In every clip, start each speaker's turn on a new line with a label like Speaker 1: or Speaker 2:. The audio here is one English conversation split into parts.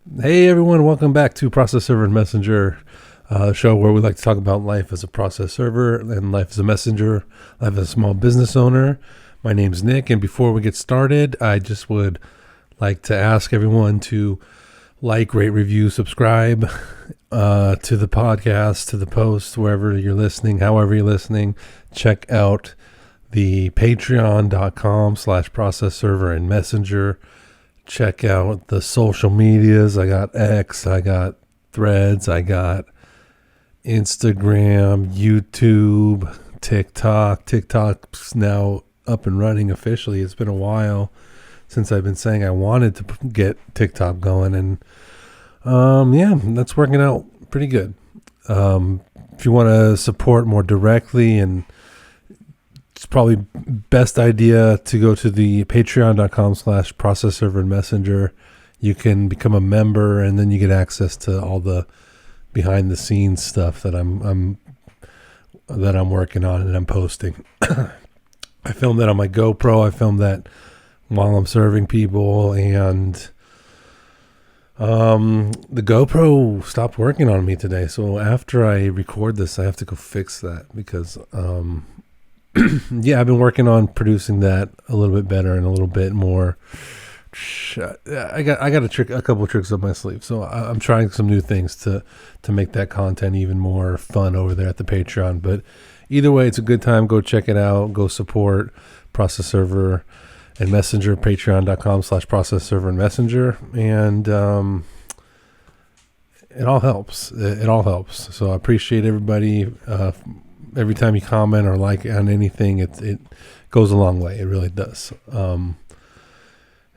Speaker 1: Hey everyone, welcome back to Process Server and Messenger, show where we like to talk about life as a process server and life as a messenger, life as a small business owner. My name's Nick, and before we get started, I just would like to ask everyone to like, rate, review, subscribe to the podcast, to the post, wherever you're listening, however you're listening. Check out the patreon.com/process server and messenger. Check out the social medias. I got X, I got Threads, I got Instagram, YouTube, TikTok. TikTok's now up and running officially. It's been a while since I've been saying I wanted to get TikTok going, and that's working out pretty good. If you want to support more directly, and it's probably best idea to go to the patreon.com/process server and messenger. You can become a member, and then you get access to all the behind the scenes stuff that I'm working on and I'm posting. I filmed that on my GoPro. I filmed that while I'm serving people, and the GoPro stopped working on me today. So after I record this, I have to go fix that because I've been working on producing that a little bit better and a little bit more. I got a couple of tricks up my sleeve, so I'm trying some new things to make that content even more fun over there at the Patreon. But either way, it's a good time. Go check it out. Go support Process Server and Messenger. Patreon.com/process server and messenger, and it all helps. It all helps. So I appreciate everybody. Every time you comment or like on anything, it goes a long way. It really does.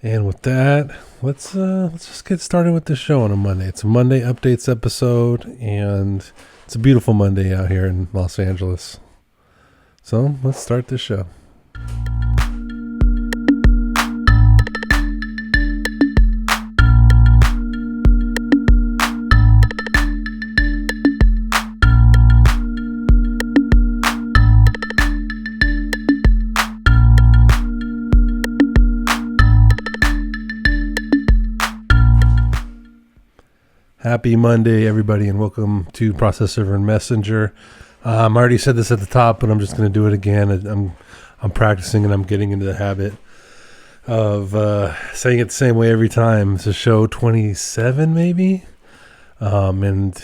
Speaker 1: And with that, let's just get started with the show on a Monday. It's a Monday updates episode, and it's a beautiful Monday out here in Los Angeles. So let's start the show. Happy Monday, everybody, and welcome to Process Server and Messenger. I already said this at the top, but I'm just going to do it again. I'm practicing, and I'm getting into the habit of saying it the same way every time. It's a show 27, maybe, and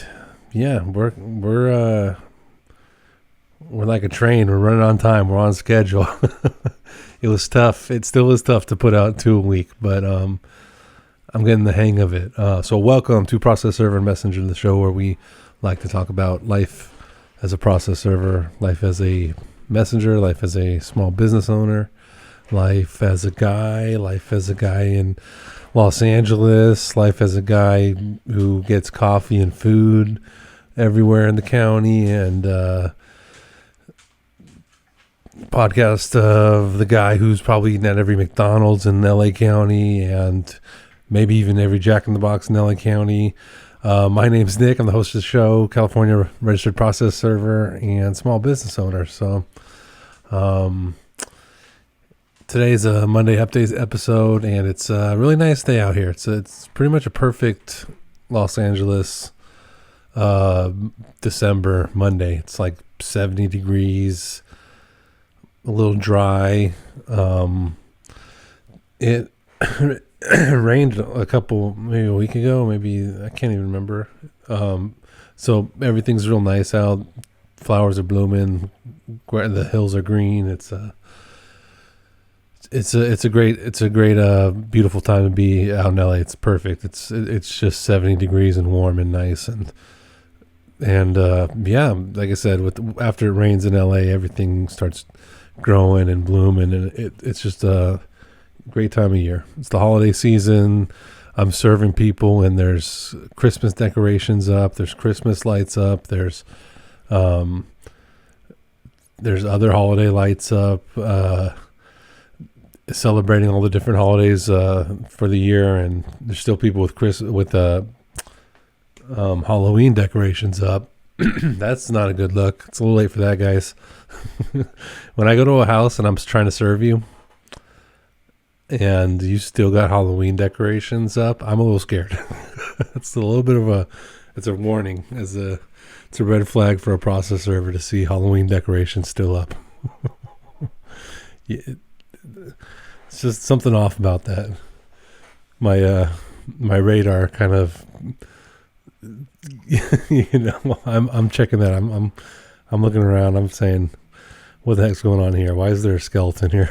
Speaker 1: yeah, we're like a train. We're running on time. We're on schedule. It was tough. It still is tough to put out 2 a week, but I'm getting the hang of it. So welcome to Process Server and Messenger, the show where we like to talk about life as a process server, life as a messenger, life as a small business owner, life as a guy in Los Angeles, life as a guy who gets coffee and food everywhere in the county, and podcast of the guy who's probably eating at every McDonald's in LA County, and maybe even every Jack in the Box in LA County. My name's Nick. I'm the host of the show, California registered process server and small business owner. So today's a Monday updates episode, and it's a really nice day out here. It's pretty much a perfect Los Angeles December Monday. It's like 70 degrees, a little dry. It rained maybe a week ago, maybe I can't even remember. So everything's real nice out. Flowers are blooming. The hills are green. It's a great beautiful time to be out in LA. It's perfect. It's just 70 degrees and warm and nice, and like I said, after it rains in LA, everything starts growing and blooming, and it's just a great time of year. It's the holiday season. I'm serving people, and there's Christmas decorations up. There's Christmas lights up. There's other holiday lights up, celebrating all the different holidays for the year. And there's still people with Halloween decorations up. That's not a good look. It's a little late for that, guys. When I go to a house and I'm trying to serve you, and you still got Halloween decorations up, I'm a little scared. It's a little bit of it's a warning, it's a red flag for a process server to see Halloween decorations still up. Yeah, it's just something off about that. My radar kind of, I'm checking that. I'm looking around. I'm saying, what the heck's going on here? Why is there a skeleton here?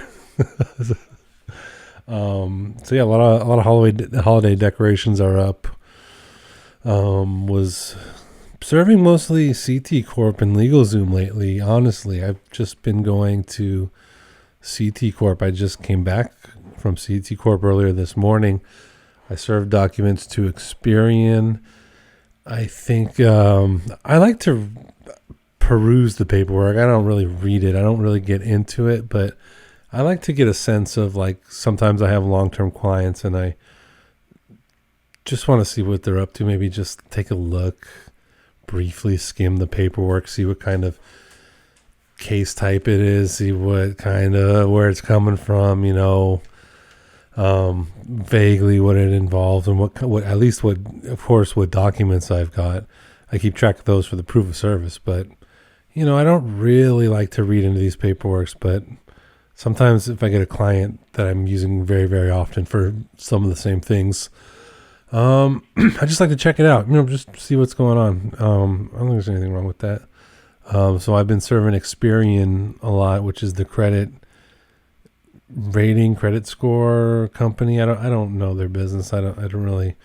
Speaker 1: So yeah, a lot of holiday decorations are up. Was serving mostly CT Corp and LegalZoom lately. Honestly, I've just been going to CT Corp. I just came back from CT Corp earlier this morning. I served documents to Experian. I think I like to peruse the paperwork. I don't really read it. I don't really get into it, but I like to get a sense of, like, sometimes I have long-term clients and I just want to see what they're up to. Maybe just take a look, briefly skim the paperwork, see what kind of case type it is, see what kind of, where it's coming from, vaguely what it involves and what at least what, of course, what documents I've got. I keep track of those for the proof of service, but I don't really like to read into these paperworks, but sometimes if I get a client that I'm using very, very often for some of the same things, I just like to check it out, just see what's going on. I don't think there's anything wrong with that. So I've been serving Experian a lot, which is the credit score company. I don't know their business. I don't really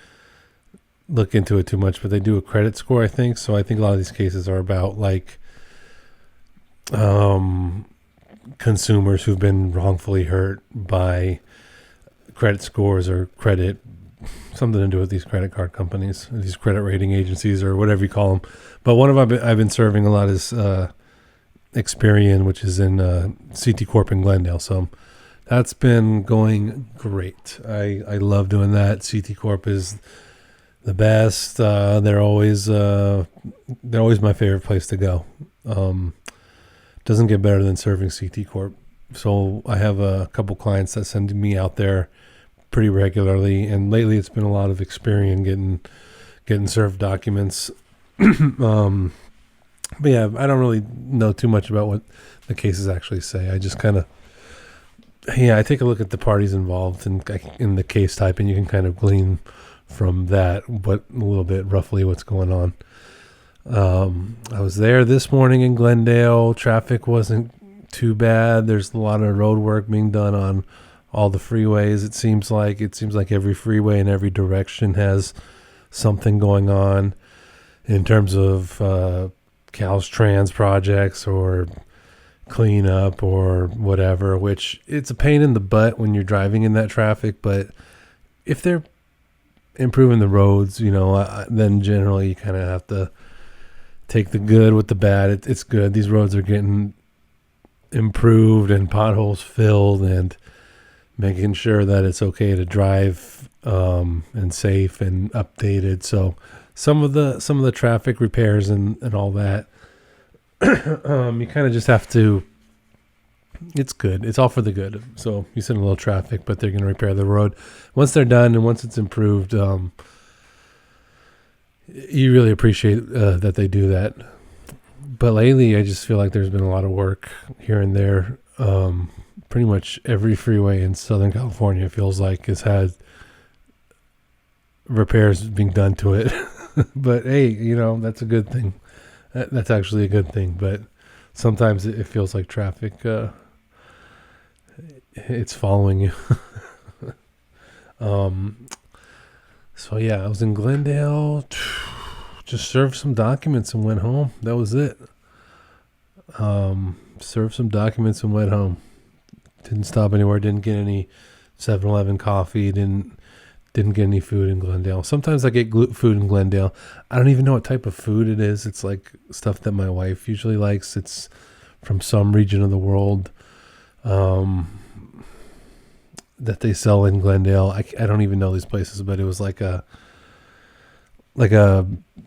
Speaker 1: look into it too much, but they do a credit score, I think. So I think a lot of these cases are about, like, consumers who've been wrongfully hurt by credit scores or credit, something to do with these credit card companies, these credit rating agencies, or whatever you call them. But one of I've been serving a lot is Experian, which is in CT Corp in Glendale. So that's been going great. I love doing that. CT Corp is the best. They're always my favorite place to go. Doesn't get better than serving CT Corp. So I have a couple clients that send me out there pretty regularly, and lately it's been a lot of Experian getting served documents. But yeah, I don't really know too much about what the cases actually say. I just kind of, I take a look at the parties involved in the case type, and you can kind of glean from that a little bit roughly what's going on. I was there this morning in Glendale. Traffic wasn't too bad. There's a lot of road work being done on all the freeways. It seems like every freeway in every direction has something going on in terms of Caltrans projects or cleanup or whatever, which it's a pain in the butt when you're driving in that traffic. But if they're improving the roads, then generally you kind of have to take the good with the bad. It's good. These roads are getting improved and potholes filled and making sure that it's okay to drive and safe and updated. So some of the traffic repairs and all that, you kind of just have to, it's good. It's all for the good. So you sit in a little traffic, but they're going to repair the road. Once they're done and once it's improved, you really appreciate that they do that. But lately, I just feel like there's been a lot of work here and there. Pretty much every freeway in Southern California feels like has had repairs being done to it. But hey, that's a good thing. That's actually a good thing. But sometimes it feels like traffic, it's following you. So yeah, I was in Glendale, just served some documents and went home. That was it. Served some documents and went home. Didn't stop anywhere. Didn't get any 7-Eleven coffee. Didn't get any food in Glendale. Sometimes I get food in Glendale. I don't even know what type of food it is. It's like stuff that my wife usually likes. It's from some region of the world that they sell in Glendale. I don't even know these places, but it was like a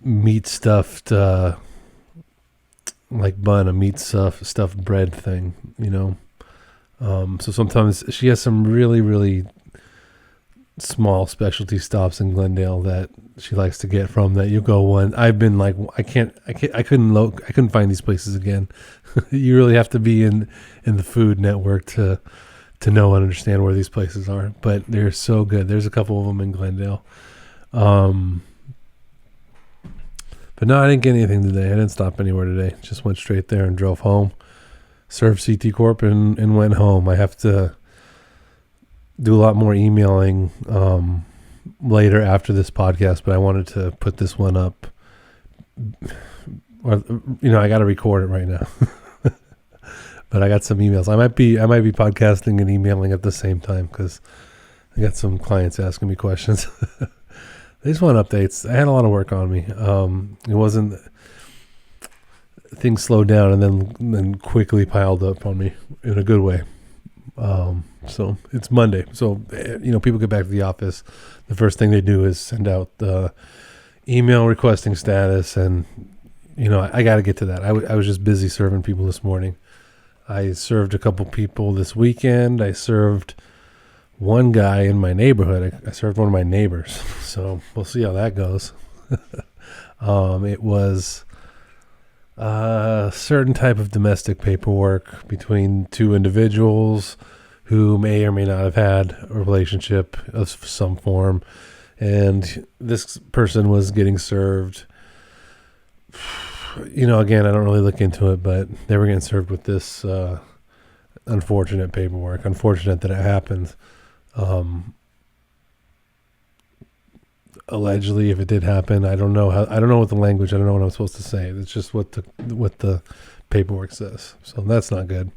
Speaker 1: meat stuffed like bun, a meat stuffed bread thing, So sometimes she has some really, really small specialty stops in Glendale that she likes to get from. That you go one. I've been like, I couldn't find these places again. You really have to be in the Food Network to know and understand where these places are. But they're so good. There's a couple of them in Glendale. But no, I didn't get anything today. I didn't stop anywhere today. Just went straight there and drove home. Served CT Corp and went home. I have to do a lot more emailing later after this podcast, but I wanted to put this one up. Or I got to record it right now. But I got some emails. I might be podcasting and emailing at the same time because I got some clients asking me questions. They just want updates. I had a lot of work on me. It wasn't things slowed down and then quickly piled up on me in a good way. So it's Monday. So people get back to the office. The first thing they do is send out the email requesting status, and I got to get to that. I was just busy serving people this morning. I served a couple people this weekend. I served one guy in my neighborhood. I served one of my neighbors. So we'll see how that goes. It was a certain type of domestic paperwork between two individuals who may or may not have had a relationship of some form. And this person was getting served. Again, I don't really look into it, but they were getting served with this unfortunate paperwork. Unfortunate that it happened. Allegedly, if it did happen, I don't know what the language. I don't know what I'm supposed to say. It's just what the paperwork says. So that's not good.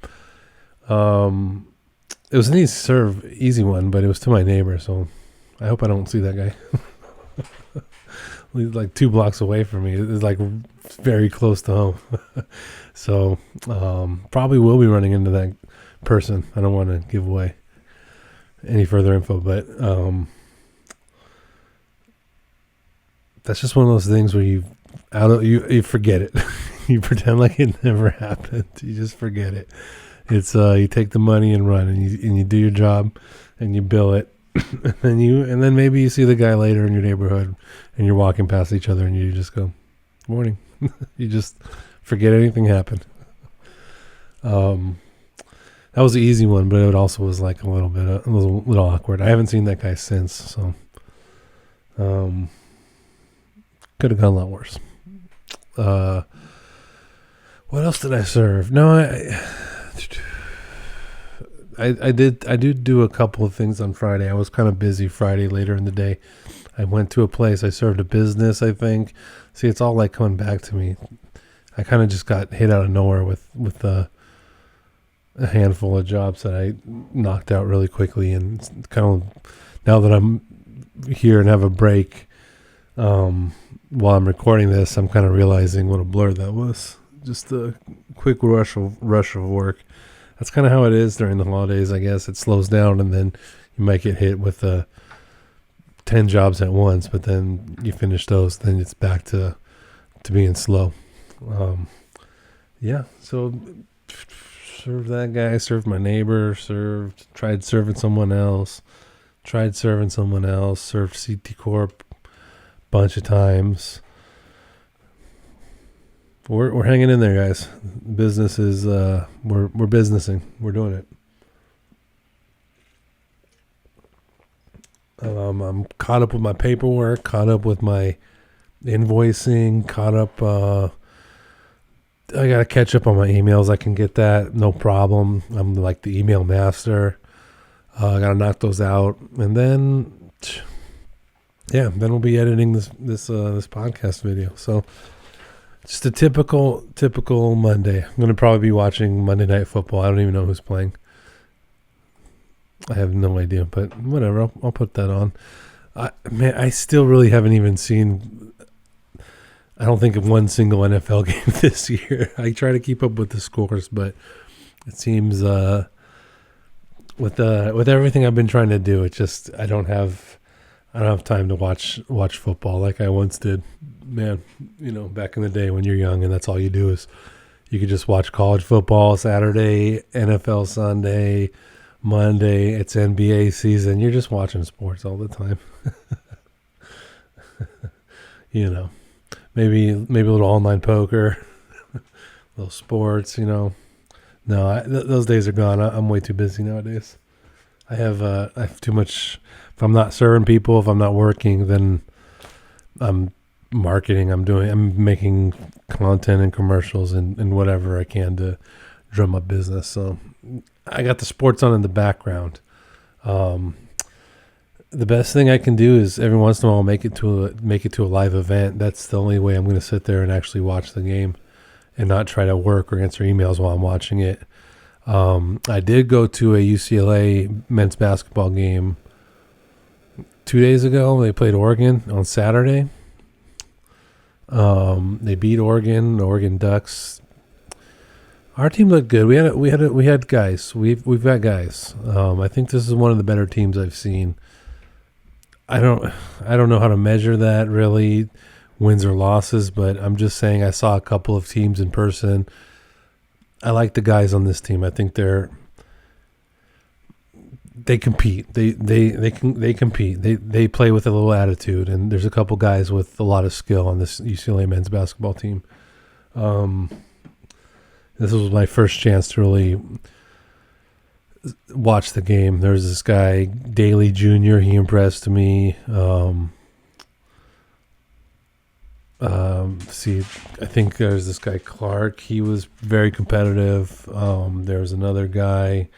Speaker 1: It was an easy one, but it was to my neighbor. So I hope I don't see that guy. He's like 2 blocks away from me. It's like very close to home. So probably will be running into that person. I don't want to give away any further info, but that's just one of those things where you forget it. You pretend like it never happened. You just forget it. It's you take the money and run, and you do your job, and you bill it, and then maybe you see the guy later in your neighborhood, and you're walking past each other, and you just go, "Morning." You just forget anything happened. That was the easy one, but it also was like a little awkward. I haven't seen that guy since, so could have gone a lot worse. What else did I serve? No, I did do a couple of things on Friday. I was kind of busy Friday later in the day. I went to a place. I served a business, I think. See, it's all like coming back to me. I kind of just got hit out of nowhere with a handful of jobs that I knocked out really quickly. And it's kind of, now that I'm here and have a break, while I'm recording this, I'm kind of realizing what a blur that was. Just a quick rush of work. That's kind of how it is during the holidays, I guess. It slows down, and then you might get hit with 10 jobs at once, but then you finish those, then it's back to being slow. So served that guy, served my neighbor, tried serving someone else, served CT Corp a bunch of times. We're hanging in there, guys. Business is we're businessing. We're doing it. I'm caught up with my paperwork, caught up with my invoicing, caught up. I gotta catch up on my emails. I can get that, no problem. I'm like the email master. I gotta knock those out, and then we'll be editing this podcast video. So. Just a typical Monday. I'm going to probably be watching Monday Night Football. I don't even know who's playing. I have no idea, but whatever. I'll put that on. I still really haven't even seen, I don't think, of one single NFL game this year. I try to keep up with the scores, but it seems with everything I've been trying to do, it just I don't have time to watch football like I once did. Man, back in the day when you're young and that's all you do is you could just watch college football Saturday, NFL Sunday, Monday, it's NBA season. You're just watching sports all the time. You know, maybe a little online poker, little sports. No, those days are gone. I'm way too busy nowadays. I have too much. If I'm not serving people, if I'm not working, then I'm marketing. I'm making content and commercials and whatever I can to drum up business. So I got the sports on in the background. The best thing I can do is every once in a while make it to a live event. That's the only way I'm going to sit there and actually watch the game and not try to work or answer emails while I'm watching it. I did go to a UCLA men's basketball game 2 days ago. They played Oregon on Saturday. They beat Oregon Ducks. Our team looked good. We had guys. We've got guys. I think this is one of the better teams I've seen. I don't know how to measure that really, wins or losses, but I'm just saying I saw a couple of teams in person. I like the guys on this team. I think they compete. They compete. They play with a little attitude, and there's a couple guys with a lot of skill on this UCLA men's basketball team. This was my first chance to really watch the game. There's this guy, Daly Jr. He impressed me. I think there's this guy, Clark. He was very competitive. There's another guy.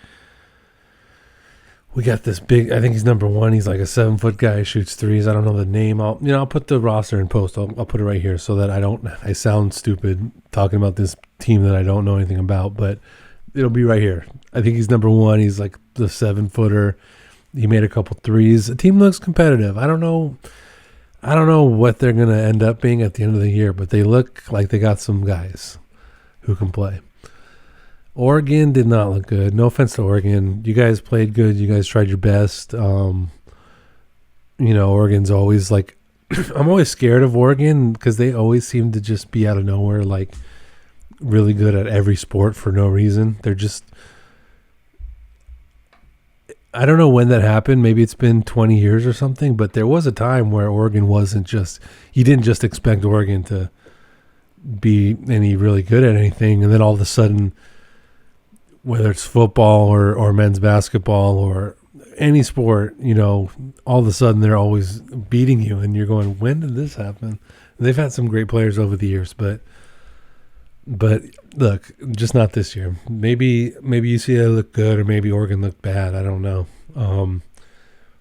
Speaker 1: We got this big, I think he's number one. He's like a 7-foot guy, shoots threes. I don't know the name. I'll put the roster in post. I'll put it right here so that I sound stupid talking about this team that I don't know anything about, but it'll be right here. I think he's number one. He's like the 7-footer. He made a couple threes. The team looks competitive. I don't know what they're going to end up being at the end of the year, but they look like they got some guys who can play. Oregon did not look good. No offense to Oregon. You guys played good. You guys tried your best. Oregon's always like, I'm always scared of Oregon because they always seem to just be out of nowhere, like really good at every sport for no reason. They're just, I don't know when that happened. Maybe it's been 20 years or something, but there was a time where Oregon wasn't just, you didn't just expect Oregon to be any really good at anything. And then all of a sudden, whether it's football or men's basketball or any sport, all of a sudden they're always beating you and you're going, when did this happen? And they've had some great players over the years, but look, just not this year. Maybe UCLA looked good or maybe Oregon looked bad. I don't know.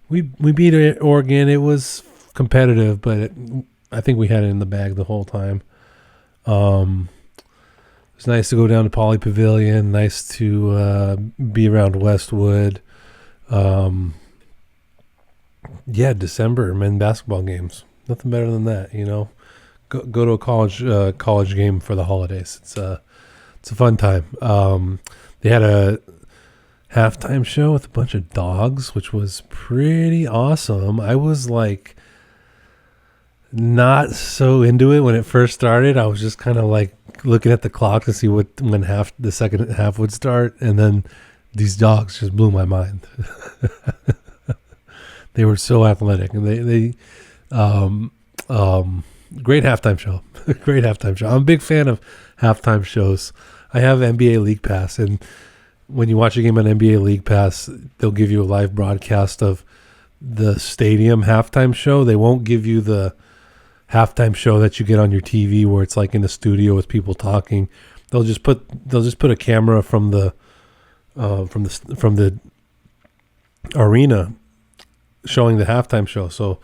Speaker 1: We beat Oregon. It was competitive, but I think we had it in the bag the whole time. It's nice to go down to Poly Pavilion. Nice to be around Westwood. December men's basketball games. Nothing better than that, Go to a college game for the holidays. It's a fun time. They had a halftime show with a bunch of dogs, which was pretty awesome. I was like not so into it when it first started. I was just kind of like looking at the clock to see when the second half would start, and then these dogs just blew my mind. They were so athletic, and they great halftime show. Great halftime show. I'm a big fan of halftime shows. I have NBA League Pass, and when you watch a game on NBA League Pass, they'll give you a live broadcast of the stadium halftime show. They won't give you the halftime show that you get on your TV where it's like in the studio with people talking. They'll just put a camera from the arena showing the halftime show. So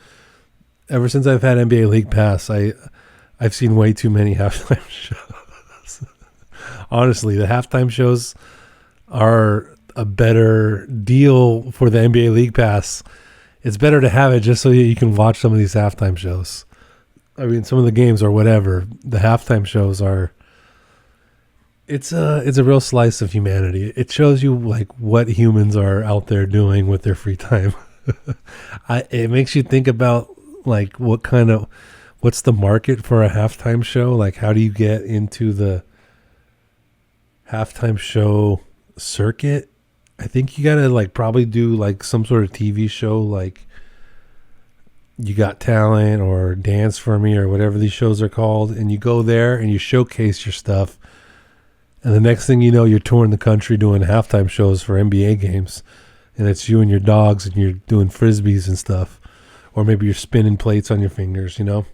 Speaker 1: ever since I've had NBA League Pass, I've seen way too many halftime shows. Honestly, the halftime shows are a better deal for the NBA League Pass. It's better to have it just so you can watch some of these halftime shows. I mean, some of the games or whatever. The halftime shows are. It's a real slice of humanity. It shows you like what humans are out there doing with their free time. It makes you think about like what's the market for a halftime show? Like, how do you get into the halftime show circuit? I think you gotta like probably do like some sort of TV show, like You Got Talent or Dance for Me or whatever these shows are called, and you go there and you showcase your stuff, and the next thing you know, you're touring the country doing halftime shows for NBA games, and it's you and your dogs, and you're doing frisbees and stuff, or maybe you're spinning plates on your fingers, you know.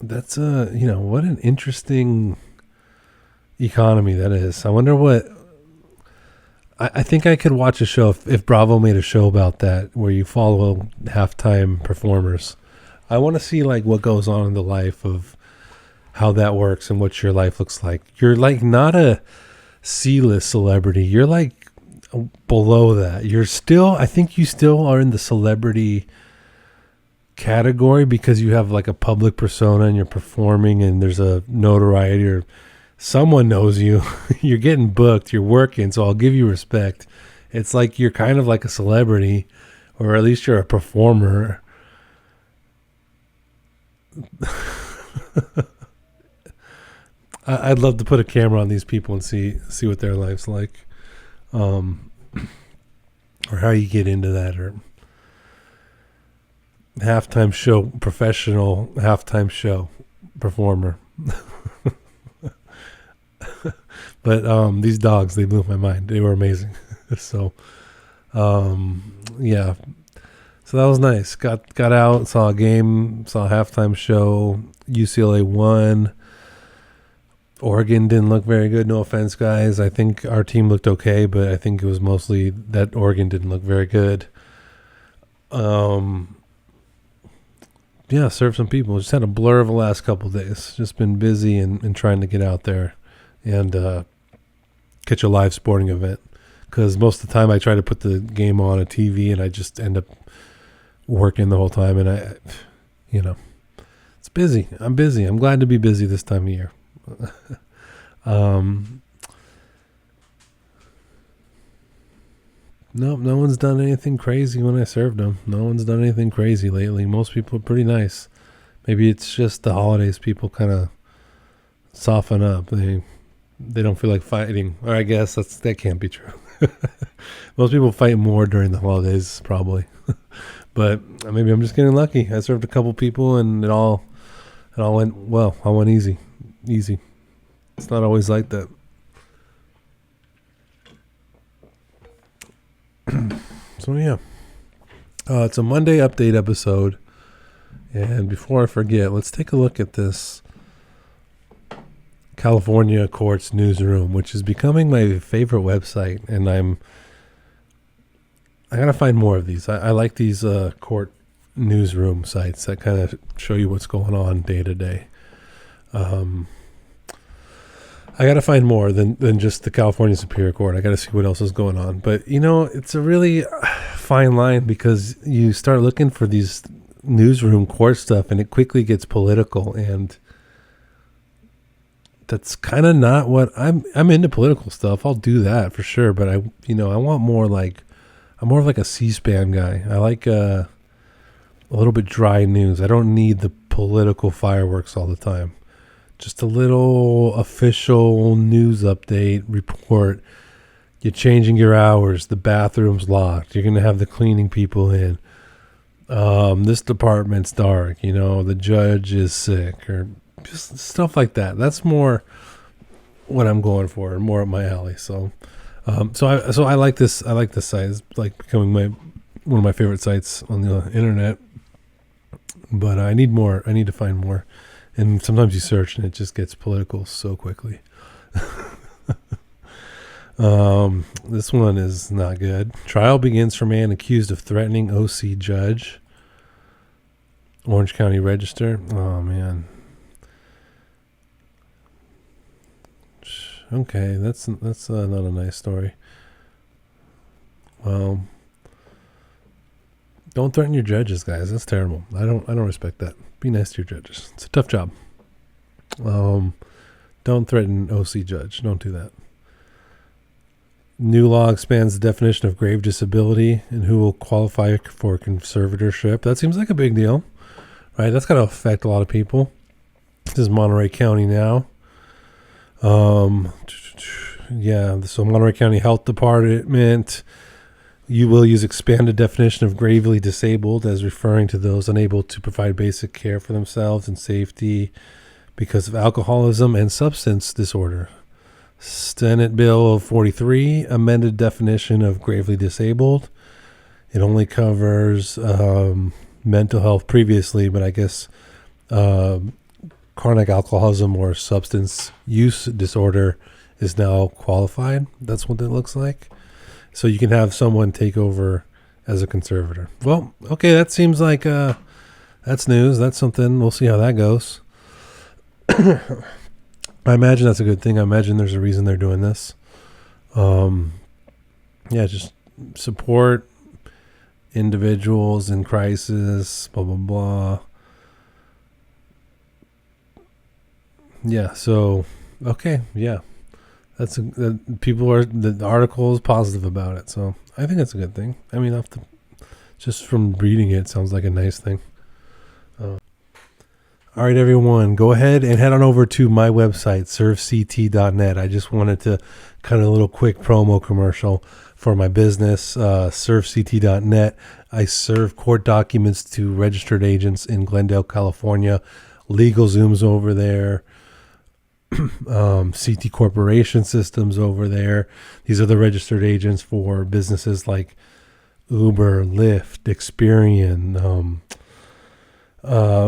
Speaker 1: That's what an interesting economy that is. I wonder what. I think I could watch a show if Bravo made a show about that, where you follow halftime performers. I want to see like what goes on in the life of how that works and what your life looks like. You're like not a C-list celebrity. You're like below that. You're still, I think you still are in the celebrity category because you have like a public persona and you're performing and there's a notoriety or someone knows you. You're getting booked, you're working, so I'll give you respect. It's like you're kind of like a celebrity, or at least you're a performer. I'd love to put a camera on these people and see what their life's like, or how you get into that, or halftime show professional, halftime show performer. But these dogs, they blew my mind. They were amazing. So yeah, so that was nice. Got out, saw a game, saw a halftime show. UCLA won. Oregon didn't look very good. No offense, guys. I think our team looked okay, but I think it was mostly that Oregon didn't look very good. Yeah, served some people. Just had a blur of the last couple of days. Just been busy and trying to get out there and catch a live sporting event. Because most of the time I try to put the game on a TV and I just end up working the whole time. And it's busy. I'm busy. I'm glad to be busy this time of year. Nope, no one's done anything crazy when I served them. No one's done anything crazy lately. Most people are pretty nice. Maybe it's just the holidays. People kind of soften up. They don't feel like fighting. Or I guess that can't be true. Most people fight more during the holidays, probably. But maybe I'm just getting lucky. I served a couple people and it all went well. I went easy. It's not always like that. So yeah, it's a Monday update episode, and before I forget, let's take a look at this California Courts Newsroom, which is becoming my favorite website, and I gotta find more of these. I like these court newsroom sites that kind of show you what's going on day to day. I got to find more than just the California Superior Court. I got to see what else is going on. But, it's a really fine line because you start looking for these newsroom court stuff and it quickly gets political. And that's kind of not what I'm into political stuff. I'll do that for sure. But I want more I'm more of like a C-SPAN guy. I like a little bit dry news. I don't need the political fireworks all the time. Just a little official news update report. You're changing your hours. The bathroom's locked. You're going to have the cleaning people in. This department's dark. The judge is sick, or just stuff like that. That's more what I'm going for, more up my alley. So I like this. I like this site. It's like becoming one of my favorite sites on the internet. But I need more. I need to find more. And sometimes you search and it just gets political so quickly. This one is not good. Trial begins for man accused of threatening OC judge. Orange County Register. Oh, man. Okay, that's not a nice story. Well, don't threaten your judges, guys. That's terrible. I don't respect that. Be nice to your judges. It's a tough job. Don't threaten OC judge. Don't do that. New law expands the definition of grave disability and who will qualify for conservatorship. That seems like a big deal, right? That's going to affect a lot of people. This is Monterey County now. Yeah, so Monterey County Health Department, you will use expanded definition of gravely disabled as referring to those unable to provide basic care for themselves and safety because of alcoholism and substance disorder. Senate Bill 43, amended definition of gravely disabled. It only covers mental health previously, but I guess chronic alcoholism or substance use disorder is now qualified. That's what it looks like. So you can have someone take over as a conservator. Well, okay, that seems like that's news. That's something. We'll see how that goes. I imagine that's a good thing. I imagine there's a reason they're doing this. Yeah, just support individuals in crisis, blah, blah, blah. Yeah, so, okay, yeah. The article is positive about it, so I think that's a good thing. I mean, just from reading it sounds like a nice thing. All right, everyone, go ahead and head on over to my website, servect.net. I just wanted to kind of a little quick promo commercial for my business, servect.net. I serve court documents to registered agents in Glendale, California. LegalZoom's over there. CT Corporation Systems over there. These are the registered agents for businesses like Uber, Lyft, Experian,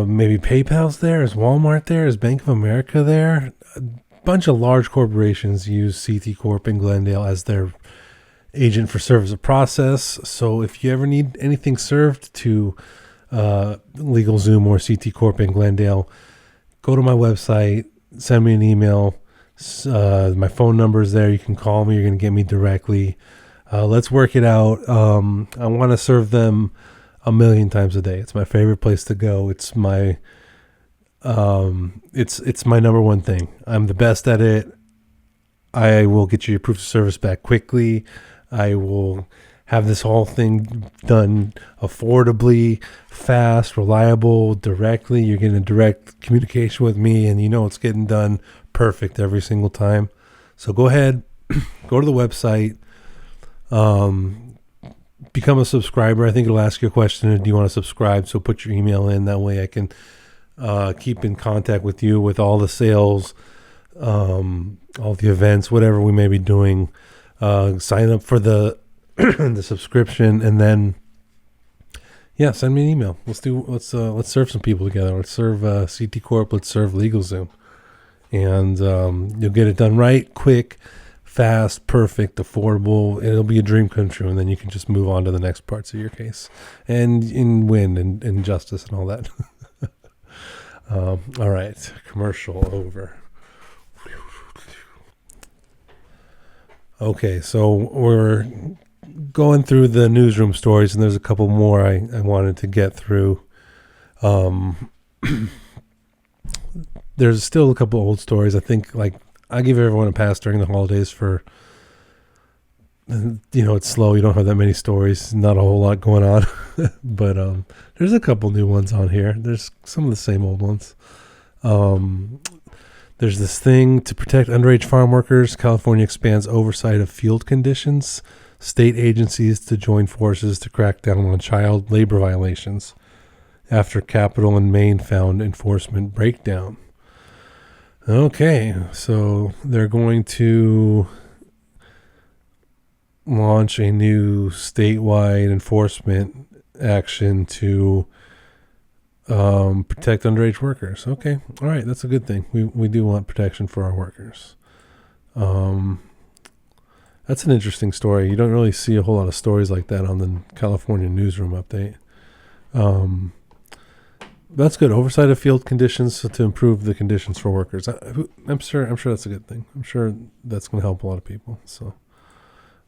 Speaker 1: maybe PayPal's there. Is Walmart there? Is Bank of America there? A bunch of large corporations use CT Corp in Glendale as their agent for service of process. So if you ever need anything served to LegalZoom or CT Corp in Glendale, go to my website, send me an email. My phone number is there. You can call me. You're going to get me directly. Let's work it out. I want to serve them a million times a day. It's my favorite place to go. It's my it's my number one thing. I'm the best at it. I will get you your proof of service back quickly. I will have this whole thing done affordably, fast, reliable, directly. You're getting a direct communication with me, and you know it's getting done perfect every single time. So go ahead, go to the website, become a subscriber. I think it'll ask you a question. Do you want to subscribe? So put your email in. That way I can keep in contact with you with all the sales, all the events, whatever we may be doing. Sign up for the the subscription, and then send me an email. Let's serve some people together. Let's serve CT Corp. Let's serve LegalZoom, and you'll get it done right, quick, fast, perfect, affordable. It'll be a dream come true, and then you can just move on to the next parts of your case and win and justice and all that. All right, commercial over. Okay, so we're going through the newsroom stories, and there's a couple more I wanted to get through. There's still a couple old stories. I think, like, I give everyone a pass during the holidays for, it's slow. You don't have that many stories. Not a whole lot going on. But there's a couple new ones on here. There's some of the same old ones. There's this thing to protect underage farm workers. California expands oversight of field conditions. State agencies to join forces to crack down on child labor violations after Capitol in Maine found enforcement breakdown. Okay, so they're going to launch a new statewide enforcement action to protect underage workers. Okay, all right, that's a good thing. We do want protection for our workers. That's an interesting story. You don't really see a whole lot of stories like that on the California Newsroom update. That's good. Oversight of field conditions to improve the conditions for workers. I'm sure that's a good thing. I'm sure that's going to help a lot of people. So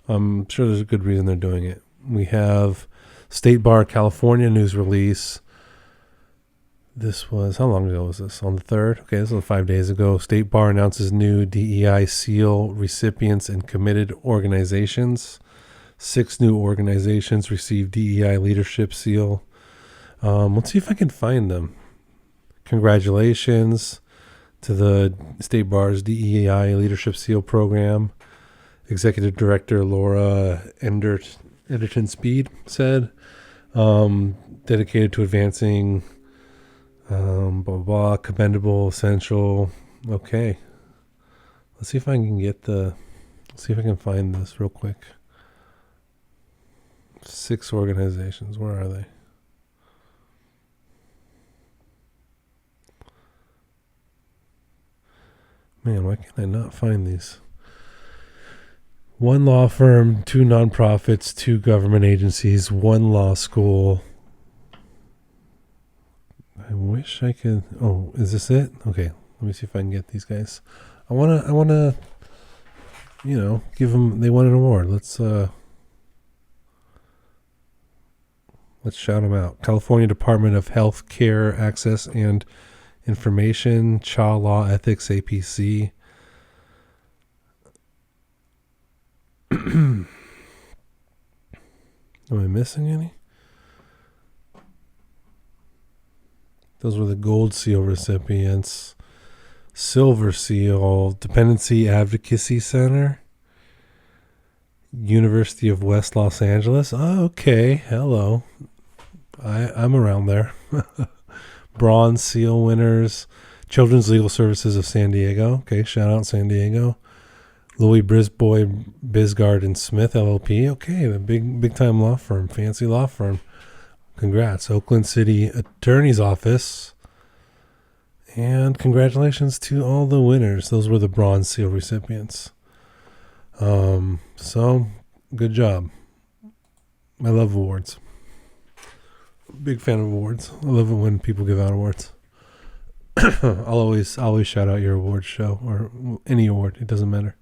Speaker 1: I'm sure there's a good reason they're doing it. We have State Bar California news release. This was, how long ago was this? On the 3rd? Okay, this was 5 days ago. State Bar announces new DEI seal recipients and committed organizations. 6 new organizations received DEI leadership seal. Let's see if I can find them. Congratulations to the State Bar's DEI leadership seal program. Executive Director Laura Enderton Speed said, dedicated to advancing, blah, blah, blah, commendable, essential. Okay. Let's see if I can see if I can find this real quick. 6 organizations. Where are they? Man, why can I not find these? 1 law firm, 2 nonprofits, 2 government agencies, 1 law school. I wish I could. Oh, is this it? Okay, let me see if I can get these guys. I wanna, give them. They won an award. Let's shout them out. California Department of Health Care Access and Information, Child Law Ethics, APC. Am I missing any? Those were the Gold Seal recipients. Silver Seal, Dependency Advocacy Center, University of West Los Angeles. Oh, okay. Hello. I'm around there. Bronze Seal winners, Children's Legal Services of San Diego. Okay, shout out San Diego. Louis Brisbois, Bisgard and Smith LLP. Okay, the big time law firm, fancy law firm. Congrats, Oakland City Attorney's Office. And congratulations to all the winners. Those were the Bronze Seal recipients. So good job. I love awards. Big fan of awards. I love it when people give out awards. I'll always shout out your awards show or any award. It doesn't matter.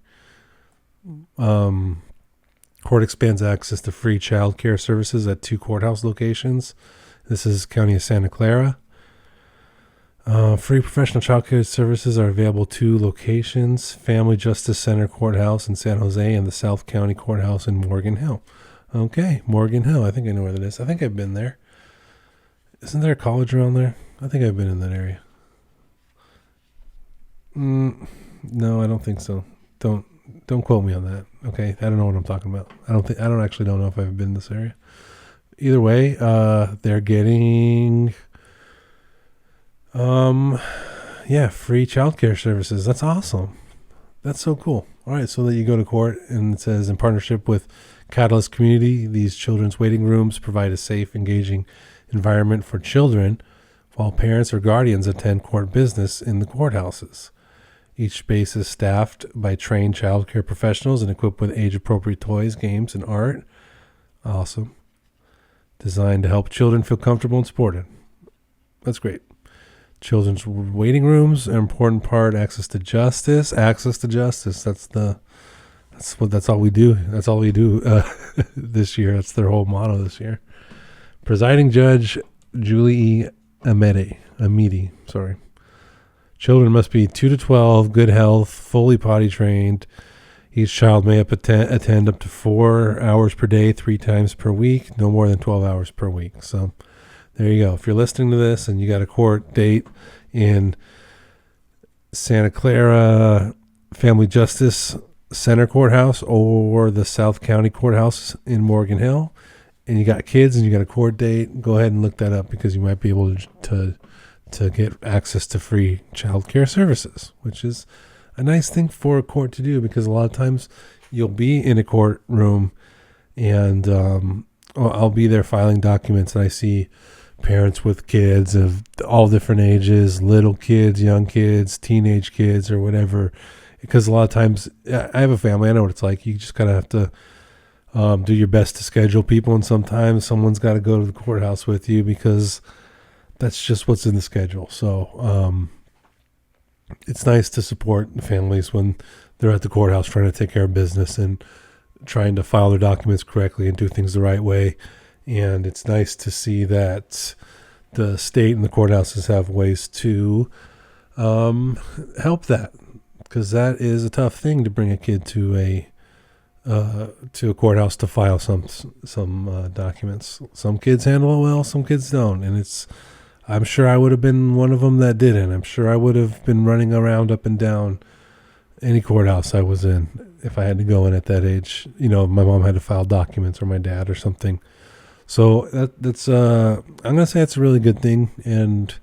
Speaker 1: Court expands access to free child care services at 2 courthouse locations. This is County of Santa Clara. Free professional child care services are available at 2 locations: Family Justice Center Courthouse in San Jose and the South County Courthouse in Morgan Hill. Okay, Morgan Hill. I think I know where that is. I think I've been there. Isn't there a college around there? I think I've been in that area. No, I don't think so. Don't quote me on that. Okay, I don't know what I'm talking about. I don't actually know if I've been in this area. Either way, they're getting free childcare services. That's awesome. That's so cool. All right, so that you go to court and it says, in partnership with Catalyst Community, these children's waiting rooms provide a safe, engaging environment for children while parents or guardians attend court business in the courthouses. Each space is staffed by trained child care professionals and equipped with age-appropriate toys, games, and art. Awesome. Designed to help children feel comfortable and supported. That's great. Children's waiting rooms, an important part. Access to justice. Access to justice. That's all we do. That's all we do this year. That's their whole motto this year. Presiding Judge Julie Amidi. Sorry. Children must be 2 to 12, good health, fully potty trained. Each child may attend up to 4 hours per day, 3 times per week, no more than 12 hours per week. So there you go. If you're listening to this and you got a court date in Santa Clara Family Justice Center Courthouse or the South County Courthouse in Morgan Hill, and you got kids and you got a court date, go ahead and look that up because you might be able to get access to free child care services, which is a nice thing for a court to do because a lot of times you'll be in a courtroom and I'll be there filing documents and I see parents with kids of all different ages, little kids, young kids, teenage kids or whatever, because a lot of times I have a family. I know what it's like. You just kind of have to do your best to schedule people, and sometimes someone's got to go to the courthouse with you because that's just what's in the schedule. So it's nice to support the families when they're at the courthouse trying to take care of business and trying to file their documents correctly and do things the right way. And it's nice to see that the state and the courthouses have ways to help that, because that is a tough thing to bring a kid to a courthouse to file some documents. Some kids handle it well, some kids don't, and I'm sure I would have been one of them that didn't. I'm sure I would have been running around up and down any courthouse I was in if I had to go in at that age. My mom had to file documents, or my dad, or something. So that's I'm gonna say it's a really good thing, and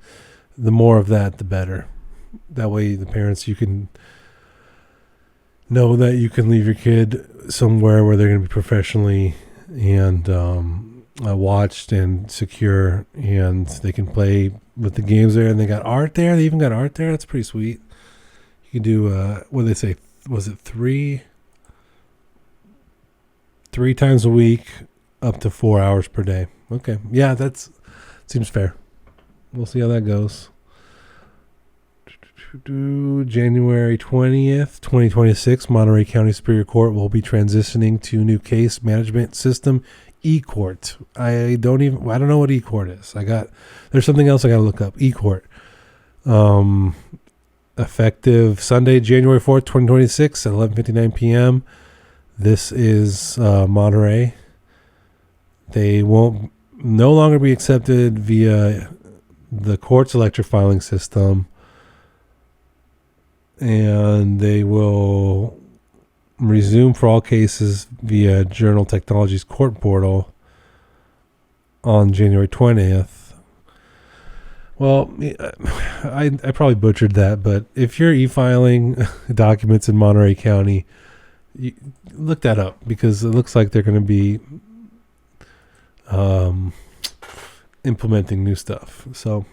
Speaker 1: the more of that, the better. That way, the parents, you can know that you can leave your kid somewhere where they're going to be professionally and watched and secure, and they can play with the games there. And they got art there. They even got art there. That's pretty sweet. You can do what did they say? Was it three times a week, up to 4 hours per day? Okay, yeah, that seems fair. We'll see how that goes. January 20th, 2026, Monterey County Superior Court will be transitioning to new case management system, eCourt. I don't know what eCourt is. There's something else I got to look up. eCourt. Effective Sunday, January 4th, 2026 at 11:59 p.m. This is Monterey. They won't no longer be accepted via the court's electric filing system, and they will resume for all cases via Journal Technologies court portal on January 20th. Well, I probably butchered that, but if you're e-filing documents in Monterey County, look that up, because it looks like they're going to be implementing new stuff. So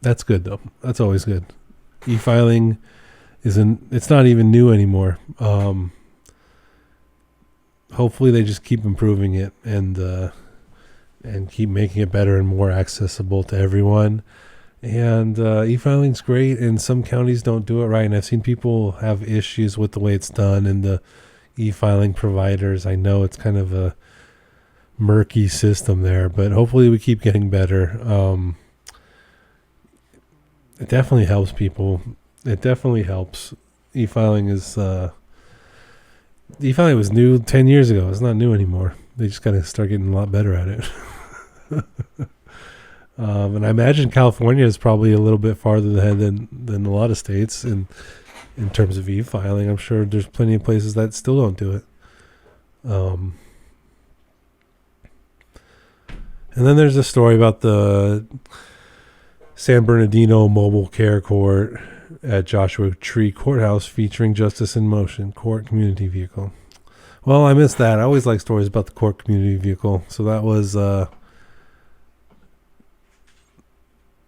Speaker 1: that's good, though. That's always good. E-filing it's not even new anymore. Hopefully they just keep improving it and keep making it better and more accessible to everyone. And e-filing's great, and some counties don't do it right, and I've seen people have issues with the way it's done, and the e-filing providers. I know it's kind of a murky system there, but hopefully we keep getting better. It definitely helps people. It definitely helps. E-filing was new 10 years ago. It's not new anymore. They just got to start getting a lot better at it. And I imagine California is probably a little bit farther ahead than a lot of states in terms of e-filing. I'm sure there's plenty of places that still don't do it. And then there's a story about the San Bernardino Mobile Care Court at Joshua Tree Courthouse featuring Justice in Motion Court Community Vehicle. Well, I missed that. I always like stories about the Court Community Vehicle. So that was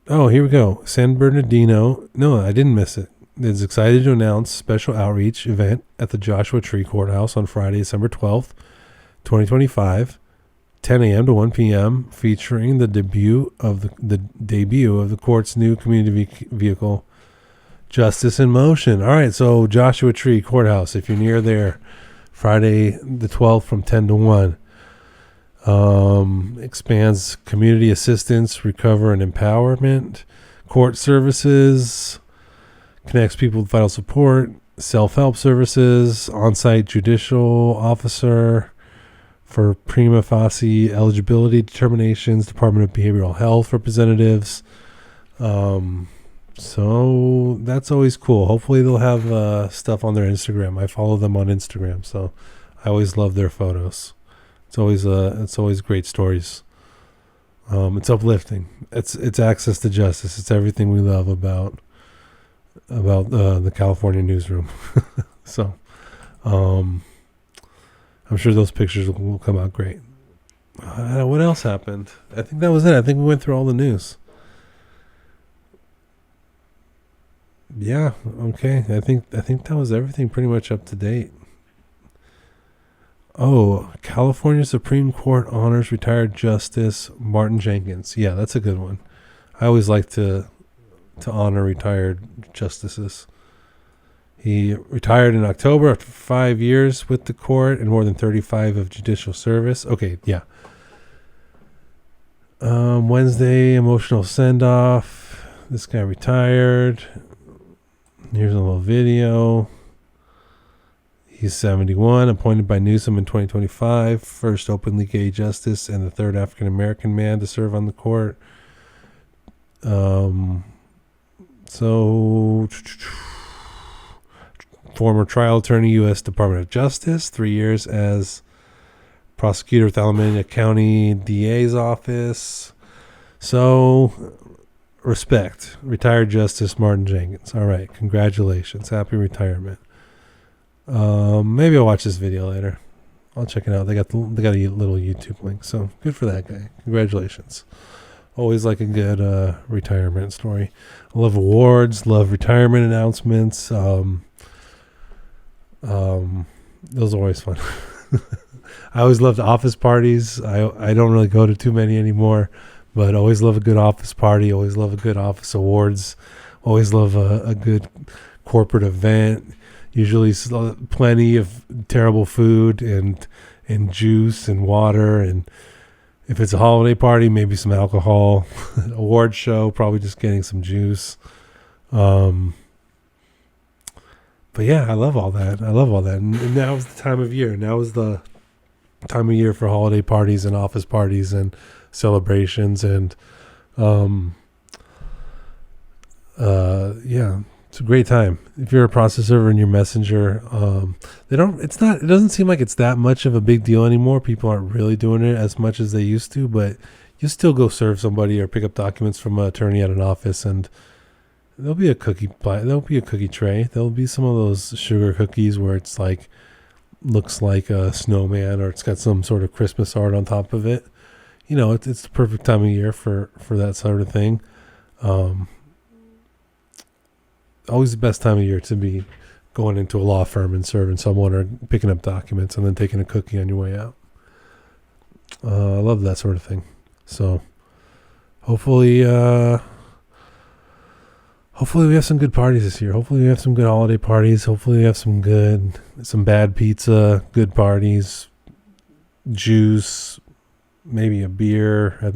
Speaker 1: here we go. San Bernardino. No, I didn't miss it. It's excited to announce special outreach event at the Joshua Tree Courthouse on Friday, December 12th, 2025, 10 a.m. to 1 p.m., featuring the debut of the court's new community vehicle, Justice in Motion. All right, so Joshua Tree Courthouse, if you're near there, Friday the 12th from 10 to 1. Expands community assistance, recover and empowerment, court services, connects people with vital support, self-help services, on-site judicial officer for prima facie eligibility determinations, Department of Behavioral Health representatives. So that's always cool. Hopefully they'll have stuff on their Instagram. I follow them on Instagram, so I always love their photos. It's always great stories. It's uplifting. It's access to justice. It's everything we love about the California Newsroom. So, I'm sure those pictures will come out great. What else happened? I think that was it. I think we went through all the news. Yeah. Okay. I think that was everything pretty much up to date. Oh, California Supreme Court honors retired Justice Martin Jenkins. Yeah, that's a good one. I always like to honor retired justices. He retired in October after 5 years with the court and more than 35 of judicial service. Okay, yeah. Wednesday, emotional send-off. This guy retired. Here's a little video. He's 71, appointed by Newsroom in 2025, first openly gay justice and the third African-American man to serve on the court. So former trial attorney, U.S. Department of Justice, 3 years as prosecutor with Alameda County DA's office. So, respect. Retired Justice Martin Jenkins. All right, congratulations. Happy retirement. Maybe I'll watch this video later. I'll check it out. They got a little YouTube link, so good for that guy. Congratulations. Always like a good retirement story. I love awards, love retirement announcements. Those are always fun. I always loved office parties. I don't really go to too many anymore, but always love a good office party. Always love a good office awards. Always love a good corporate event. Usually plenty of terrible food and juice and water, and if it's a holiday party, maybe some alcohol. Award show, probably just getting some juice. But yeah, I love all that. And now is the time of year. Now is the time of year for holiday parties and office parties and celebrations, and yeah. It's a great time. If you're a process server in your messenger, it doesn't seem like it's that much of a big deal anymore. People aren't really doing it as much as they used to, but you still go serve somebody or pick up documents from an attorney at an office, and there'll be a cookie tray. There'll be some of those sugar cookies where it's like, looks like a snowman, or it's got some sort of Christmas art on top of it. You know, it's the perfect time of year for that sort of thing. Always the best time of year to be going into a law firm and serving someone or picking up documents and then taking a cookie on your way out. I love that sort of thing. So hopefully we have some good parties this year. Hopefully we have some good holiday parties. Hopefully we have some bad pizza, good parties, juice, maybe a beer,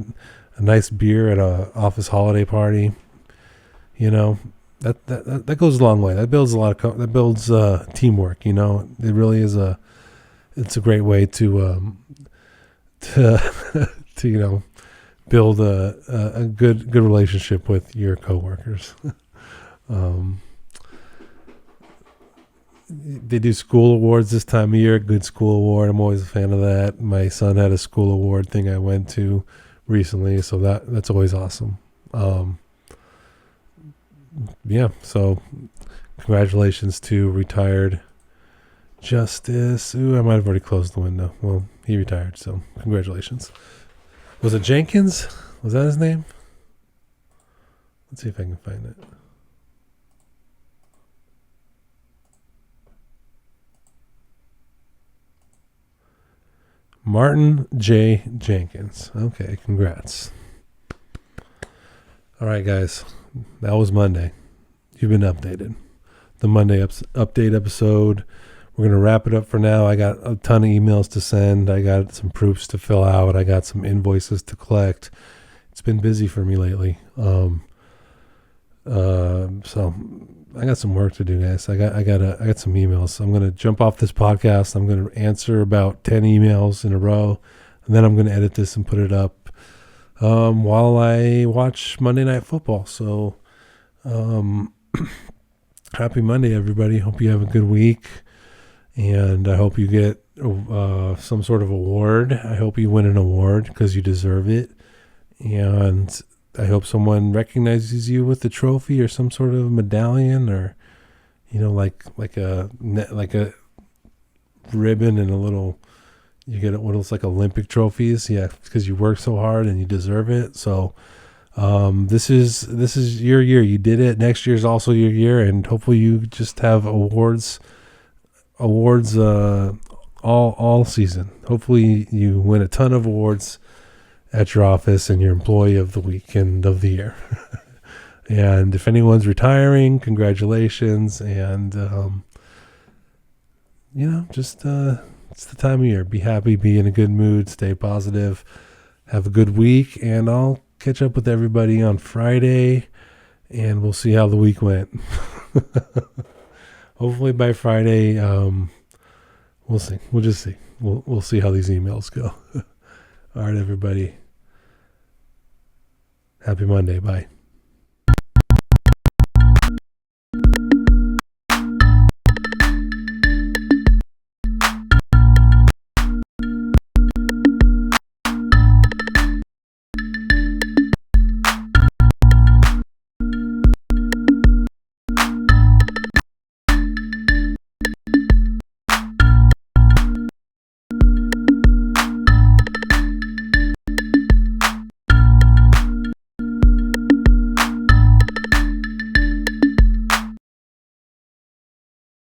Speaker 1: a nice beer at a office holiday party. You know, that goes a long way. That builds teamwork. You know, it really is it's a great way to you know, build a good relationship with your coworkers. They do school awards this time of year. Good school award. I'm always a fan of that. My son had a school award thing I went to recently, so that's always awesome. Yeah, so congratulations to retired Justice. Ooh, I might have already closed the window. Well, he retired, so congratulations. Was it Jenkins? Was that his name? Let's see if I can find it. Martin J. Jenkins. Okay, congrats. All right, guys. That was Monday. You've been updated. The Monday update episode. We're going to wrap it up for now. I got a ton of emails to send. I got some proofs to fill out. I got some invoices to collect. It's been busy for me lately. So I got some work to do, guys. I got some emails. I'm going to jump off this podcast. I'm going to answer about 10 emails in a row, and then I'm going to edit this and put it up while I watch Monday Night Football. So happy Monday, everybody. Hope you have a good week, and I hope you get some sort of award. I hope you win an award because you deserve it, and I hope someone recognizes you with a trophy or some sort of medallion, or you know, like a ribbon and a little. You get what looks like Olympic trophies, yeah, because you work so hard and you deserve it. So this is your year. You did it. Next year is also your year, and hopefully you just have awards all season. Hopefully you win a ton of awards at your office and your employee of the week and of the year. And if anyone's retiring, congratulations. And you know, just it's the time of year. Be happy, be in a good mood, stay positive, have a good week, and I'll catch up with everybody on Friday, and we'll see how the week went. Hopefully by Friday, we'll see. We'll just see. We'll see how these emails go. All right, everybody. Happy Monday. Bye.